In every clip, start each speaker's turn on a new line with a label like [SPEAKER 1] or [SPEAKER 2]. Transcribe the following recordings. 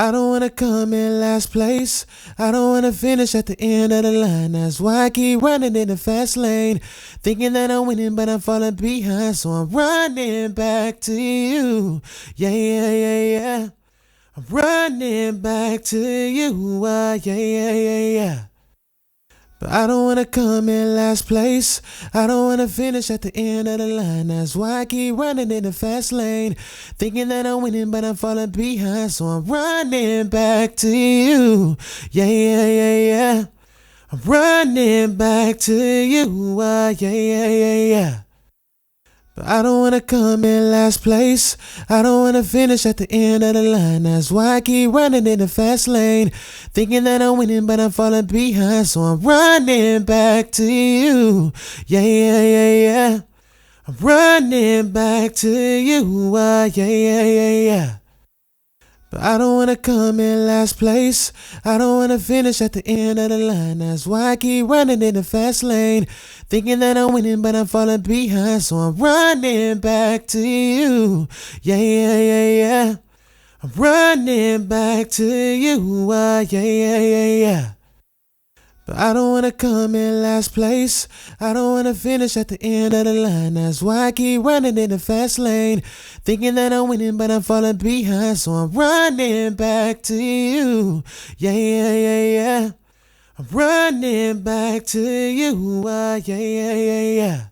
[SPEAKER 1] I don't wanna come in last place. I don't wanna finish at the end of the line. That's why I keep running in the fast lane, thinking that I'm winning, but I'm falling behind. So I'm running back to you. Yeah, yeah, yeah, yeah. I'm running back to you. Yeah, yeah, yeah, yeah. But I don't wanna come in last place. I don't wanna finish at the end of the line. That's why I keep running in the fast lane, thinking that I'm winning, but I'm falling behind. So I'm running back to you. Yeah, yeah, yeah, yeah. I'm running back to you. Yeah, yeah, yeah, yeah. But I don't wanna come in last place. I don't wanna finish at the end of the line. That's why I keep running in the fast lane, thinking that I'm winning, but I'm falling behind. So I'm running back to you. Yeah, yeah, yeah, yeah. I'm running back to you. Yeah, yeah, yeah, yeah. But I don't wanna come in last place. I don't wanna finish at the end of the line. That's why I keep running in the fast lane, thinking that I'm winning, but I'm falling behind. So I'm running back to you. Yeah, yeah, yeah, yeah. I'm running back to you. Yeah, yeah, yeah, yeah. But I don't wanna come in last place. I don't wanna finish at the end of the line. That's why I keep running in the fast lane, thinking that I'm winning, but I'm falling behind. So I'm running back to you. Yeah, yeah, yeah, yeah. I'm running back to you. Yeah, yeah, yeah, yeah.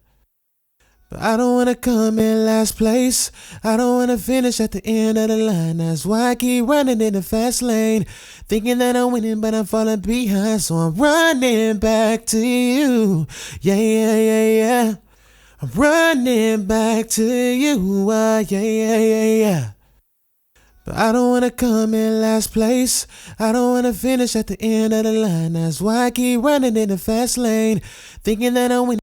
[SPEAKER 1] But I don't wanna come in last place. I don't wanna finish at the end of the line. That's why I keep running in the fast lane, thinking that I'm winning, but I'm falling behind. So I'm running back to you. Yeah, yeah, yeah, yeah. I'm running back to you. Yeah, yeah, yeah, yeah. But I don't wanna come in last place. I don't wanna finish at the end of the line. That's why I keep running in the fast lane, thinking that I'm winning.